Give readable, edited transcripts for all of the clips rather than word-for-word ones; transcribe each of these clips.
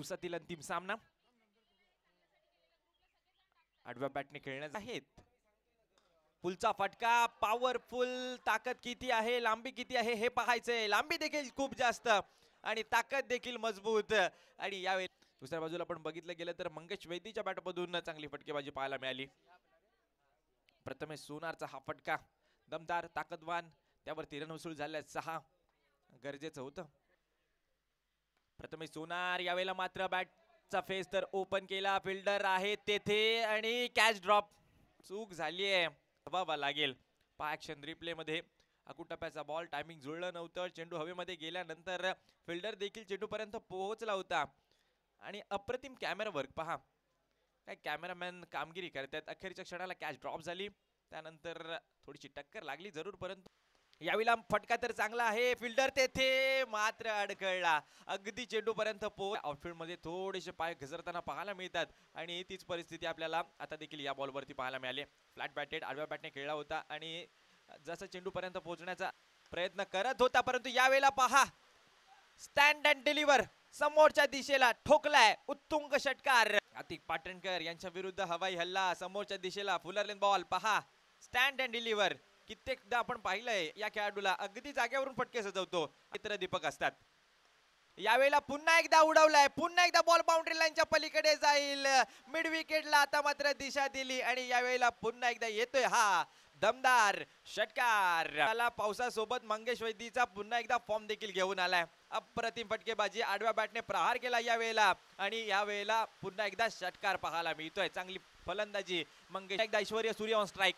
दिवसातील अंतिम सामना आडव्या बॅटने खेळण्यात आहेत। पुलचा फटका पॉवरफुल, ताकद किती आहे, लांबी किती आहे हे पाहायचंय। लांबी देखील खूप जास्त आणि ताकद देखील मजबूत। आणि यावेळी दुसऱ्या बाजूला आपण बघितलं गेलं तर मंगेश वैदीच्या बॅटमधून चांगली फटकेबाजी पाहायला मिळाली। प्रथमेश सोनारचा हा फटका दमदार, ताकदवान, त्यावरती रन वसूल झाल्या 6, गरजेचं होतं। प्रथमेश सोनार यावेळेला मात्र बॅटचा फेस तर ओपन केला, फिल्डर आहे तेथे आणि कॅच ड्रॉप, चूक झाली आहे, बघावा लागेल। पहा ॲक्शन रिप्ले मध्ये अकुटप्प्याचा बॉल, टायमिंग जुळलं नव्हतं, चेंडू हवेमध्ये गेल्यानंतर फिल्डर देखील चेंडूपर्यंत पोहोचला होता आणि अप्रतिम कॅमेरा वर्क पहा, काय कॅमेरामॅन कामगिरी करतात। अखेरच्या क्षणाला कॅच ड्रॉप झाली, त्यानंतर थोडीशी टक्कर लागली जरूर, परंतु यावेळेला फटका तर चांगला आहे, फिल्डर तेथे मात्र अडकळला, अगदी चेंडू पर्यंत आउटफील्ड मध्ये थोडेसे पाय घसरताना पाहायला मिळतात आणि तीच परिस्थिती आपल्याला आता देखील या बॉल वरती पाहायला मिळाली। फ्लॅट बॅटेड आडव्या बॅटने खेळला होता आणि जसं चेंडू पर्यंत पोहोचण्याचा प्रयत्न करत होता, परंतु यावेळेला पहा स्टँड अँड डिलिव्हर, समोरच्या दिशेला ठोकलाय, उत्तुंग षटकार। अतिक पाटणकर यांच्या विरुद्ध हवाई हल्ला, समोरच्या दिशेला फुलरलेन बॉल, पहा स्टँड अँड डिलिव्हर। कित्येकदा आपण पाहिलंय या खेळाडूला अगदी जागेवरून फटके सजवतो, मित्र दीपक असतात। यावेळेला पुन्हा एकदा उडवलाय, पुन्हा एकदा बॉल बाउंड्री लाईनच्या पलीकडे जाईल, मिड विकेटला आता मात्र दिशा दिली आणि यावेळेला पुन्हा एकदा येतोय हा दमदार षटकार। त्याला पावसासोबत मंगेश वैदीचा पुन्हा एकदा फॉर्म देखील घेऊन आलाय, अप्रतिम फटकेबाजी, आडव्या बॅटने प्रहार केला यावेळेला आणि यावेळेला पुन्हा एकदा षटकार पाहायला मिळतोय। चांगली फलंदाजी मंगेश, एकदा ऐश्वर्य सूर्य ऑन स्ट्राईक,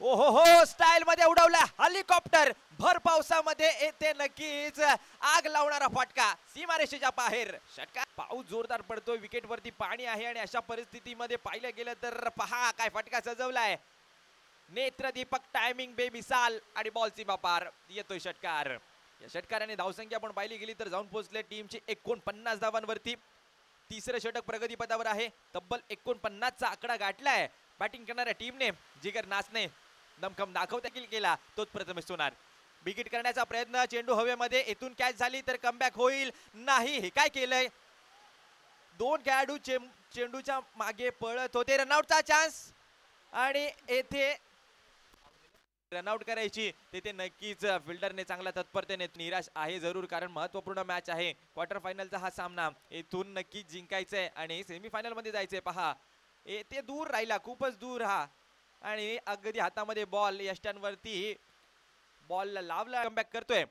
ओहो हो स्टाईल मध्ये उडवला, हेलिकॉप्टर भर पावसामध्ये येते नक्कीच आग लावणारा फटका, सीमारेषेच्या बाहेर षटकार। पाऊस जोरदार पडतोय, विकेट वरती पाणी आहे आणि अशा परिस्थितीमध्ये पाहिलं गेलं तर पहा काय फटका सजवलाय, नेत्र दीपक, टायमिंग बेमिसाल आणि बॉल सीमा पार, येतोय षटकार। या षटकाराने धावसंख्या पण पाहिली गेली तर जाऊन पोहोचले टीमची 49 धावांवरती, तिसरं षटक प्रगतीपथावर आहे, तब्बल 49 चा आकडा गाठलाय। बॅटिंग करणाऱ्या टीमने जिगर नाचने दमखम दाखवता केला, तोच प्रथमेश सोनार विकेट करण्याचा प्रयत्न, चेंडू हवेमध्ये, येथून कॅच झाली तर कमबॅक होईल, नाही हे काय केलंय, दोन खेळाडू चेंडूच्या मागे पळत होते, रनआउटचा चान्स आणि येथे रनआउट करायची, तेथे नक्कीच फिल्डरने चांगल्या तत्परतेने निराश आहे जरूर, कारण महत्वपूर्ण मॅच आहे, क्वार्टर फायनलचा हा सामना, येथून नक्कीच जिंकायचंय आणि सेमीफायनल मध्ये जायचंय। पहा येथे दूर राहिला, खूपच दूर हा, आणि अगदी हातामध्ये बॉल, यष्ट्यांवरती बॉल लावला, कमबॅक करतोय।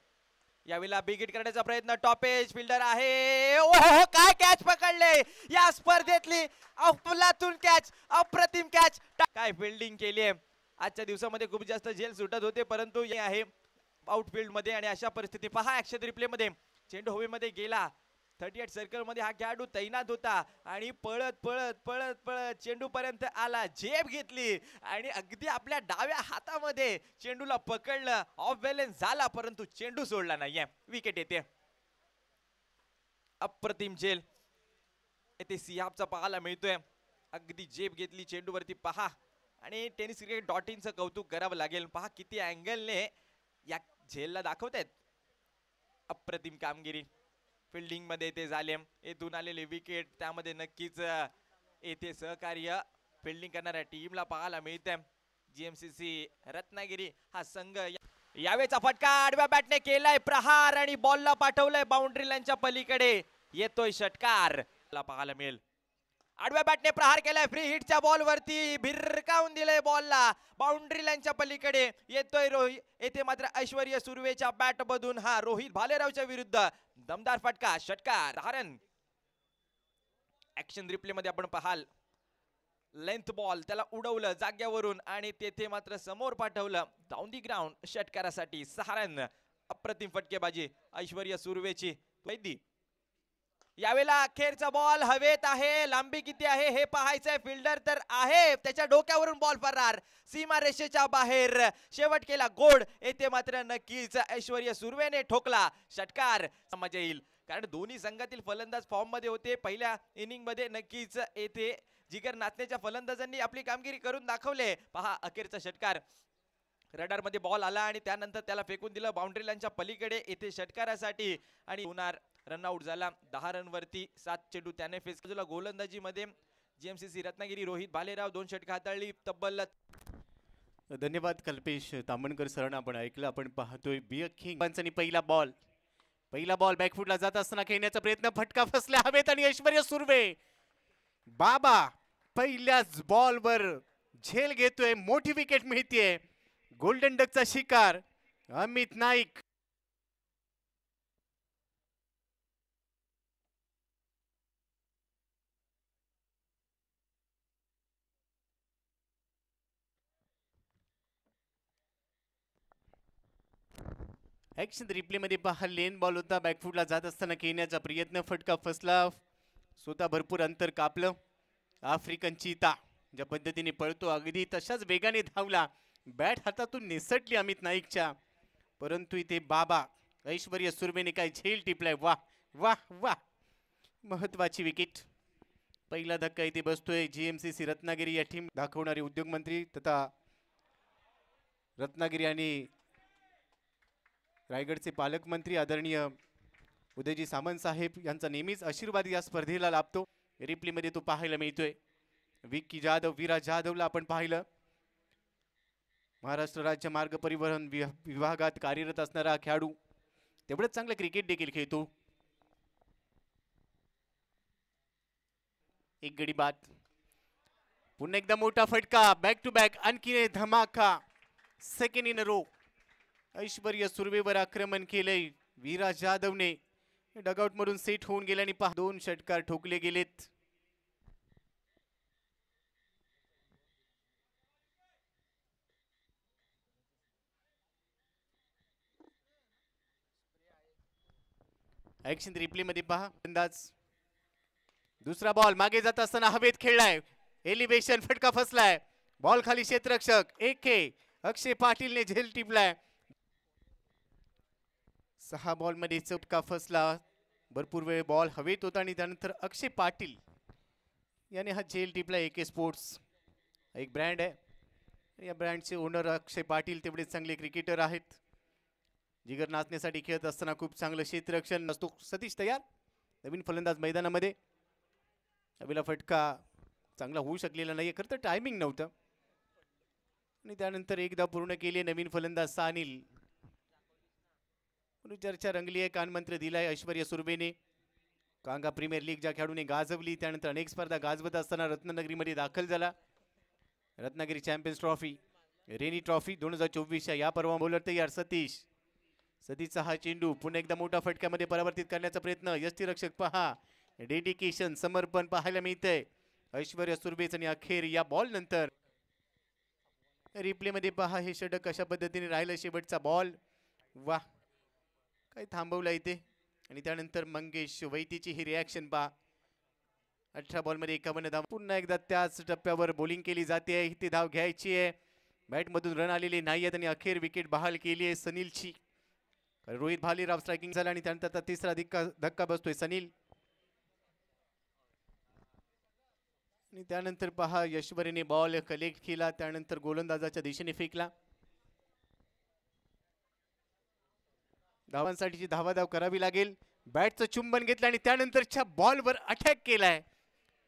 यावेळेला बिग करण्याचा प्रयत्न, टॉपेज फिल्डर आहे, ओहो काय कॅच पकडले या स्पर्धेतली अफलातून कॅच, अप्रतिम कॅच, काय फिल्डिंग केली आहे। आजच्या दिवसामध्ये खूप जास्त झेल सुटत होते, परंतु हे आहे आउटफील्ड मध्ये आणि अशा परिस्थिती पहा ऍक्शन रिप्ले मध्ये चेंडू हवेमध्ये गेला, 38 सर्कल मध्ये हा खेळाडू तैनात होता आणि पळत पळत पळत पळत चेंडू पर्यंत आला, झेप घेतली आणि अगदी आपल्या डाव्या हातामध्ये चेंडूला पकडलं, ऑफ बॅलन्स झाला परंतु चेंडू सोडला नाहीये, विकेट येते। अप्रतिम झेल येथे सिहाबचा पाहायला मिळतोय, अगदी झेप घेतली चेंडूवरती पहा, आणि टेनिस क्रिकेट .in चं कौतुक करावं लागेल, पहा किती अँगलने या झेलला दाखवतायत, अप्रतिम कामगिरी फिल्डिंग मध्ये ते झाले, येथून आलेले विकेट, त्यामध्ये नक्कीच येथे सहकार्य फिल्डिंग करणाऱ्या टीमला पाहायला मिळते। जीएमसीसी रत्नागिरी हा संघ, यावेळेचा फटका आडव्या बॅटने केलाय प्रहार आणि बॉलला पाठवलंय बाउंड्री लाईनच्या पलीकडे, येतोय षटकार पाहायला मिळेल। आडव्या बॅटने प्रहार केलाय, फ्री हिटच्या बॉल वरती भिरकावून दिलंय बॉलला, बाउंड्री लाईनच्या पलीकडे येतोय रोहित, येथे मात्र ऐश्वर्य सुर्वेच्या बॅट मधून हा रोहित भालेरावच्या विरुद्ध दमदार फटका, षटकार, धारण। ऍक्शन रिप्ले मध्ये आपण पाहाल, लेंथ बॉल, त्याला उडवलं जाग्यावरून आणि तेथे मात्र समोर पाठवलं डाऊन दी ग्राउंड षटकारासाठी, 6 रन, अप्रतिम फटकेबाजी ऐश्वर्य सुर्वेची। वैदी यावेळेला अखेरचा बॉल हवेत आहे, लांबी किती आहे हे पाहायचंय, फिल्डर तर आहे, त्याच्या डोक्यावरून बॉल फरार, सीमा रेषेच्या बाहेर, शेवट केला गोड, येथे मात्र नक्कीच ऐश्वर्य सुर्वेने ठोकला, षटकार। मजा येईल कारण दोन्ही संघातील फलंदाज फॉर्म मध्ये होते, पहिल्या इनिंग मध्ये नक्कीच येथे जिगर नाचण्याच्या फलंदाजांनी आपली कामगिरी करून दाखवले। पहा अखेरचा षटकार, रडार मध्ये बॉल आला आणि त्यानंतर त्याला फेकून दिलं बाउंड्री लाईनच्या पलीकडे, येथे षटकारासाठी आणि होणार रनआउट झाला 10 रन वरती 7 चेंडू त्याने फेस केला गोलंदाजी मध्ये जीएमसीसी रत्नागिरी रोहित भालेराव 2 षटक हाताळली तब्बल धन्यवाद कल्पेश तामणकर सरांना आपण ऐकलं आपण पाहतोय बी अ किंग पंचांनी पहिला बॉल बॅकफुटला जात असताना खेळण्याचा प्रयत्न फटका फसला हवेत आणि ऐश्वर्या सुर्वे बाबा पहिल्याच बॉलवर झेल घेतोय मोठी विकेट मिळतीये गोल्डन डकचा शिकार अमित नाईक ऍक्शन रिप्ले मध्ये पहा लेन बॉल होता बॅकफुटला जात असताना खेळण्याचा प्रयत्न फटका फसला स्वतः भरपूर अंतर कापलं आफ्रिकन चीता ज्या पद्धतीने पळतो अगदी तशाच वेगाने धावला बॅट हातातून निसटली अमित नाईकच्या परंतु इथे बाबा ऐश्वर्या सुर्वेने काय झेल टिपलाय वाह वाह वाह महत्वाची विकेट पहिला धक्का इथे बसतोय जीएमसीसी रत्नागिरी या टीम दाखवणारे उद्योगमंत्री तथा रत्नागिरी आणि रायगडचे पालकमंत्री आदरणीय उदयजी सामंत साहेब यांचा नेहमीच आशीर्वाद या स्पर्धेला लाभतो रिप्ले मध्ये तो पाहायला मिळतोय विक्की जाधव वीरा जाधवला आपण पाहिलं महाराष्ट्र राज्य मार्ग परिवहन विभागात कार्यरत असणारा खेळाडू तेवढंच चांगलं क्रिकेट देखील खेळतो एक गडी बाद पुन्हा एकदा मोठा फटका बॅक टू बॅक आणखी धमाका second in a row Aishwarya सुर्वेवर आक्रमण केलंय वीरा जाधवने डगआउट मधून सेट होऊन गेल्याने पहा 2 षटकार ठोकले गेलेत ऍक्शन रिप्ले मध्ये पहा अंदाज दुसरा बॉल मागे जात असताना हवेत खेळलाय एलिव्हेशन फटका फसलाय बॉल खाली क्षेत्ररक्षक एक अक्षय पाटीलने झेल टिपलाय 6 बॉल मध्ये चटका फसला भरपूर वेळ बॉल हवेत होता आणि त्यानंतर अक्षय पाटील याने हा झेल टिपला एके स्पोर्ट्स एक ब्रँड आहे या ब्रँडचे ओनर अक्षय पाटील तेवढे चांगले क्रिकेटर आहेत जिगर नाचण्यासाठी खेळत असताना खूप चांगलं क्षेत्ररक्षण असतो सतीश तयार नवीन फलंदाज मैदानामध्ये हवेला फटका चांगला होऊ शकलेला नाही खरं तर टायमिंग नव्हतं आणि त्यानंतर एकदा पूर्ण केले नवीन फलंदाज सानिल चर्चा रंगली आहे कानमंत्र दिलाय ऐश्वर्या सुर्वेने कांगा प्रीमियर लीग ज्या खेळाडूने गाजवली त्यानंतर अनेक स्पर्धा गाजवत असताना रत्नागिरीमध्ये दाखल झाला Ratnagiri champions trophy rainy trophy 2024 या परवा बॉलर तयार सतीशचा हा चेंडू पुन्हा एकदा मोठा फटक्यामध्ये परावर्तित करण्याचा प्रयत्न यष्टीरक्षक पहा डेडिकेशन समर्पण पाहायला मिळतंय ऐश्वर्या सुर्वेच आणि अखेर या बॉल नंतर रिप्ले मध्ये पहा हे षटक कशा पद्धतीने राहिलं शेवटचा बॉल वाह काही थांबवला इथे आणि त्यानंतर मंगेश वैतीची ही रिॲक्शन पहा 18 बॉल मध्ये 51 धाव पुन्हा एकदा त्याच टप्प्यावर बॉलिंग केली जाते इथे धाव घ्यायची आहे बॅट मधून रन आलेले नाही आहेत आणि अखेर विकेट बहाल केली आहे सनीलची रोहित भालेराव स्ट्रायकिंग झाला आणि त्यानंतर तिसरा धक्का बसतोय सनील आणि त्यानंतर पहा यशवरीने बॉल कलेक्ट केला त्यानंतर गोलंदाजाच्या दिशेने फेकला धावांसाठीची धावाधाव करावी लागेल बॅटचं चुंबन घेतलं आणि त्यानंतरच्या बॉलवर अटॅक केलाय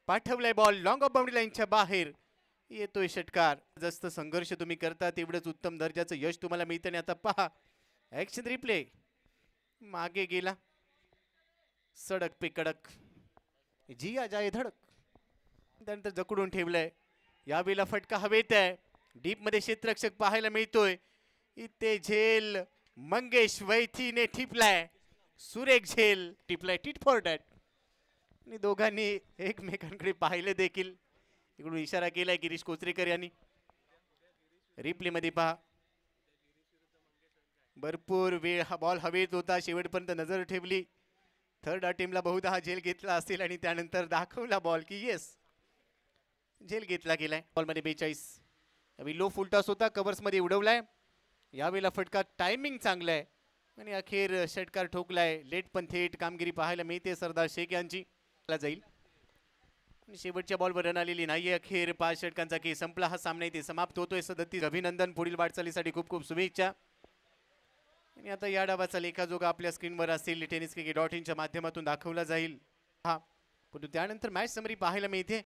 पाठवलाय बॉल लॉंग ऑफ बाउंड्री लाईनच्या बाहेर येतोय षटकार जास्त संघर्ष तुम्ही करता तेवढंच उत्तम दर्जाचं यश तुम्हाला मिळतं आणि आता पहा ऍक्शन रिप्ले मागे गेला सडक पे कडक जी आ जाए धडक त्यानंतर जकडून ठेवलंय यावेळेला फटका हवेत आहे डीप मध्ये क्षेत्ररक्षक पाहायला मिळतोय इथे झेल मंगेश वैथीने टिपलाय सुरेख झेल टिपलाय टिट फॉर डॅट आणि दोघांनी एकमेकांकडे पाहिले देखील इकडून इशारा केलाय गिरीश कोचरेकर यांनी रिप्ले मध्ये पहा भरपूर वेळ हा बॉल हवेत होता शेवटपर्यंत नजर ठेवली थर्ड अटेम्प्टला बहुधा हा झेल घेतला असेल आणि त्यानंतर दाखवला बॉल की येस झेल घेतला गेलाय बॉल मध्ये 42 अभी लो फुल टॉस होता कव्हर्स मध्ये उडवलाय यावेळेला फटका टायमिंग चांगला आहे आणि अखेर षटकार ठोकलाय लेट पण थेट कामगिरी पाहायला मिळते सरदार शेख यांची जाईल शेवटच्या बॉलवर रन आलेली नाहीये अखेर 5 षटकांचा खेळ संपला हा सामना इथे समाप्त होतोय 37 अभिनंदन पुढील वाटचालीसाठी खूप खूप शुभेच्छा आणि आता या डावाचा लेखाजोगा आपल्या स्क्रीनवर असेल टेनिस क्रिकेट.in च्या माध्यमातून दाखवला जाईल. हा परंतु त्यानंतर मॅच समरी पाहायला मिळते.